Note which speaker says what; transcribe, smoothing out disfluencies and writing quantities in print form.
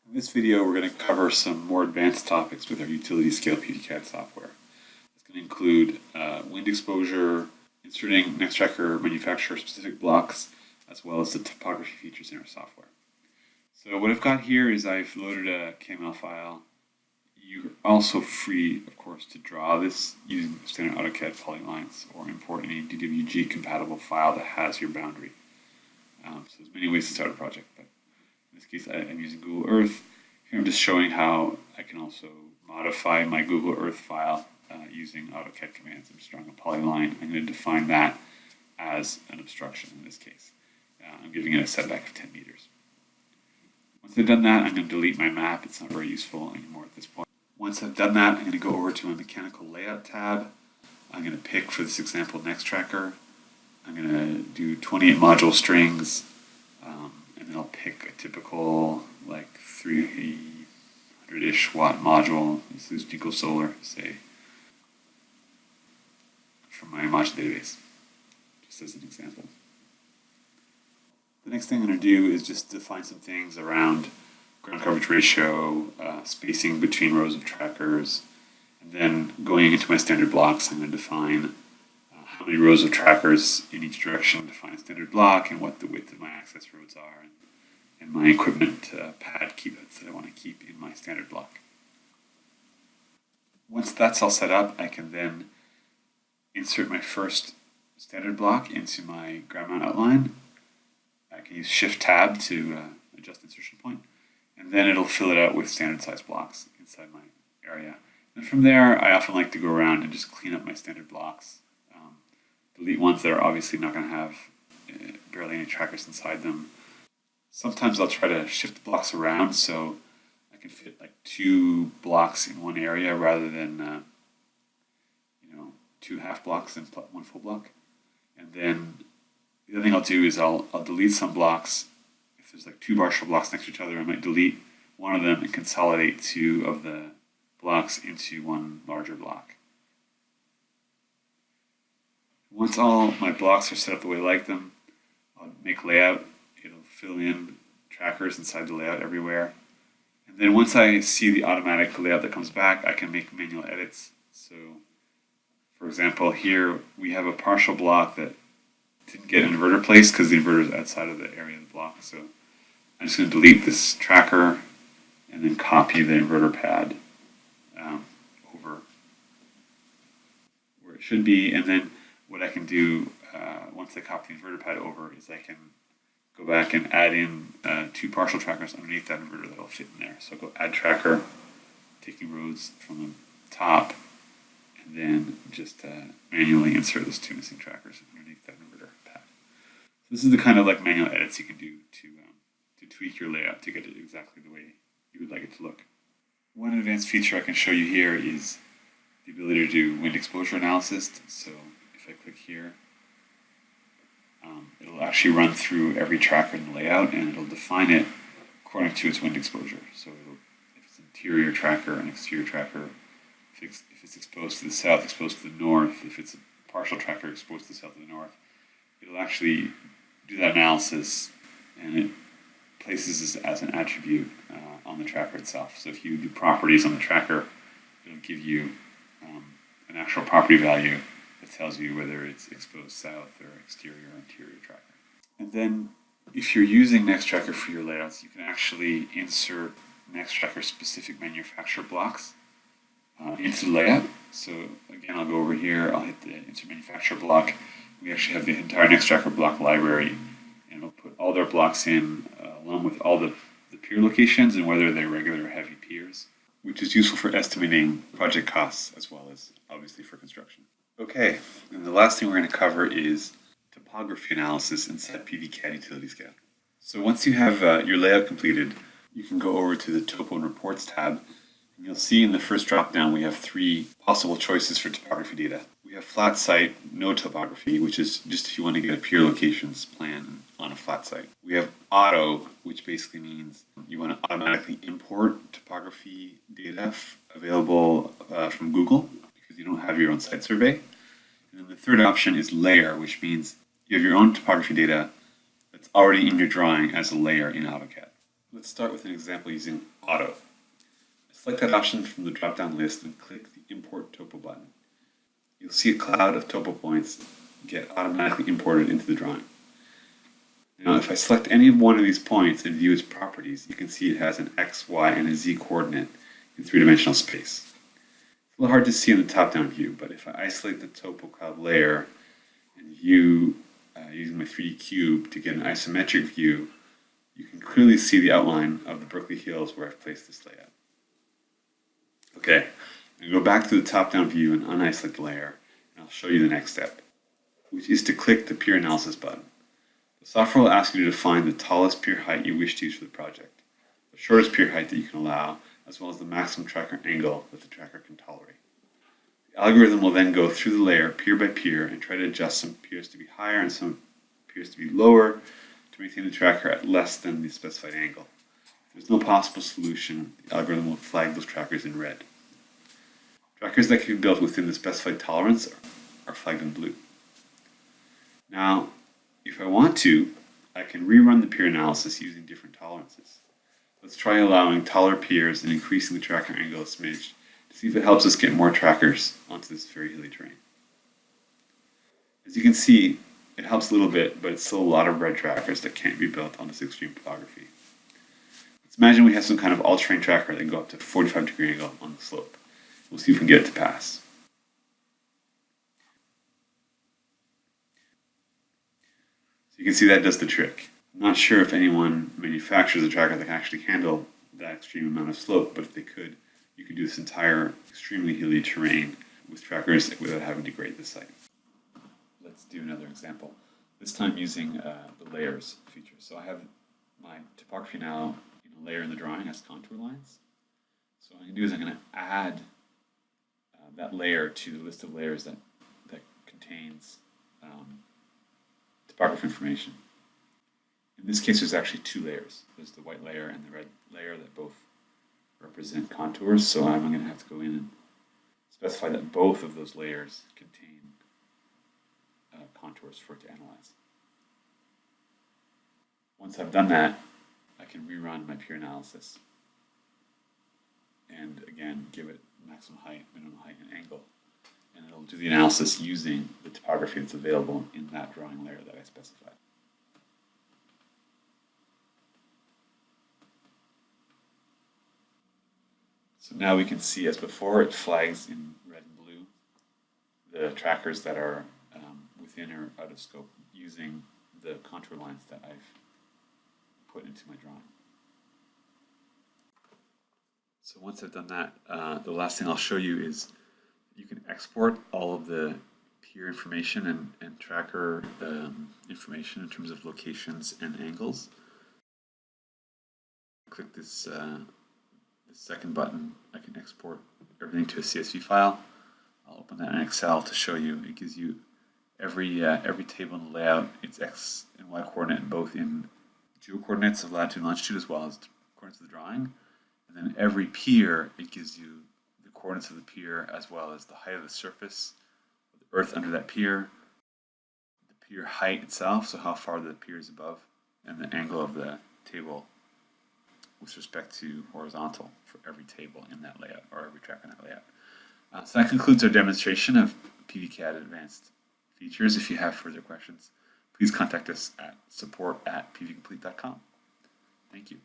Speaker 1: In this video, we're going to cover some more advanced topics with our utility scale PVCAD software. It's going to include wind exposure, inserting Nextracker manufacturer-specific blocks, as well as the topography features in our software. So what I've got here is I've loaded a KML file. You're also free, of course, to draw this using standard AutoCAD polylines or import any DWG compatible file that has your boundary. So there's many ways to start a project, but in this case I'm using Google Earth. Here I'm just showing how I can also modify my Google Earth file using AutoCAD commands. I'm just drawing a polyline. I'm going to define that as an obstruction in this case. I'm giving it a setback of 10 meters. Once I've done that, I'm going to delete my map. It's not very useful anymore at this point. Once I've done that, I'm going to go over to my mechanical layout tab. I'm going to pick, for this example, Nextracker. I'm going to do 28 module strings, and then I'll pick a typical like 300-ish watt module. This is Pico Solar, say, from my module database, just as an example. The next thing I'm going to do is just define some things around ground coverage ratio, spacing between rows of trackers, and then going into my standard blocks, I'm going to define how many rows of trackers in each direction, define a standard block, and what the width of my access roads are, and my equipment pad keypads that I want to keep in my standard block. Once that's all set up, I can then insert my first standard block into my ground mount outline. I can use Shift-Tab to adjust insertion point, and then it'll fill it out with standard size blocks inside my area. And from there, I often like to go around and just clean up my standard blocks. Delete ones that are obviously not going to have barely any trackers inside them. Sometimes I'll try to shift the blocks around so I can fit like 2 blocks in one area rather than 2 half blocks and 1 full block. And then the other thing I'll do is I'll delete some blocks. If there's like 2 partial blocks next to each other, I might delete one of them and consolidate 2 of the blocks into one larger block. Once all my blocks are set up the way I like them, I'll make layout. It'll fill in trackers inside the layout everywhere. And then once I see the automatic layout that comes back, I can make manual edits. So, for example, here we have a partial block that didn't get an inverter placed because the inverter is outside of the area of the block. So I'm just going to delete this tracker and then copy the inverter pad over where it should be. And then what I can do once I copy the inverter pad over is I can go back and add in 2 partial trackers underneath that inverter that will fit in there. So I'll go add tracker, taking rows from the top, and then just manually insert those 2 missing trackers underneath that inverter pad. So this is the kind of like manual edits you can do to tweak your layout to get it exactly the way you would like it to look. One advanced feature I can show you here is the ability to do wind exposure analysis. So if I click here, it'll actually run through every tracker in the layout and it'll define it according to its wind exposure. So if it's an interior tracker, an exterior tracker, if it's exposed to the south, exposed to the north, if it's a partial tracker exposed to the south or the north, it'll actually do that analysis and it places this as an attribute on the tracker itself. So if you do properties on the tracker, it'll give you an actual property value that tells you whether it's exposed south or exterior or interior tracker. And then if you're using Nextracker for your layouts, you can actually insert Nextracker specific manufacturer blocks into the layout. So again, I'll go over here, I'll hit the insert manufacturer block. We actually have the entire Nextracker block library, and we'll put all their blocks in along with all the pier locations and whether they're regular or heavy piers, which is useful for estimating project costs as well as obviously for construction. Okay, and the last thing we're going to cover is topography analysis inside PVCAD utility scale. So once you have your layout completed, you can go over to the Topo and Reports tab, and you'll see in the first drop-down we have 3 possible choices for topography data. We have flat site, no topography, which is just if you want to get a pier locations plan on a flat site. We have auto, which basically means you want to automatically import topography data available from Google because you don't have your own site survey. And then the third option is layer, which means you have your own topography data that's already in your drawing as a layer in AutoCAD. Let's start with an example using Auto. Select that option from the drop-down list and click the Import Topo button. You'll see a cloud of topo points get automatically imported into the drawing. Now, if I select any one of these points and view its properties, you can see it has an X, Y, and a Z coordinate in three-dimensional space. It's a little hard to see in the top-down view, but if I isolate the topo cloud layer and view using my 3D cube to get an isometric view, you can clearly see the outline of the Berkeley Hills where I've placed this layout. Okay, I'm going to go back to the top-down view and unisolate the layer, and I'll show you the next step, which is to click the Pier Analysis button. The software will ask you to define the tallest pier height you wish to use for the project, the shortest pier height that you can allow, as well as the maximum tracker angle that the tracker can tolerate. The algorithm will then go through the layer pier by pier and try to adjust some piers to be higher and some piers to be lower to maintain the tracker at less than the specified angle. If there's no possible solution, the algorithm will flag those trackers in red. Trackers that can be built within the specified tolerance are flagged in blue. Now, if I want to, I can rerun the pier analysis using different tolerances. Let's try allowing taller piers and increasing the tracker angle a smidge to see if it helps us get more trackers onto this very hilly terrain. As you can see, it helps a little bit, but it's still a lot of red trackers that can't be built on this extreme topography. Let's imagine we have some kind of all-terrain tracker that can go up to 45-degree angle on the slope. We'll see if we can get it to pass. So you can see that does the trick. I'm not sure if anyone manufactures a tracker that can actually handle that extreme amount of slope, but if they could, you could do this entire extremely hilly terrain with trackers without having to grade the site. Let's do another example, this time using the layers feature. So I have my topography now in a layer in the drawing as contour lines. So what I'm going to do is I'm going to add that layer to the list of layers that contains topography information. In this case, there's actually two layers. There's the white layer and the red layer that both represent contours. So I'm going to have to go in and specify that both of those layers contain contours for it to analyze. Once I've done that, I can rerun my pier analysis and again give it maximum height, minimum height, and angle. And it'll do the analysis using the topography that's available in that drawing layer that I specified. So now we can see, as before, it flags in red and blue the trackers that are within or out of scope using the contour lines that I've put into my drawing. So once I've done that, the last thing I'll show you is you can export all of the pier information and tracker information in terms of locations and angles. Click this second button. I can export everything to a CSV file. I'll open that in Excel to show you. It gives you every table in the layout, its X and Y coordinate, both in geo coordinates of latitude and longitude as well as coordinates of the drawing. And then every pier, it gives you the coordinates of the pier as well as the height of the surface of the earth under that pier, the pier height itself, so how far the pier is above, and the angle of the table with respect to horizontal for every table in that layout or every track in that layout. So that concludes our demonstration of PVCAD advanced features. If you have further questions, please contact us at support@pvcomplete.com. Thank you.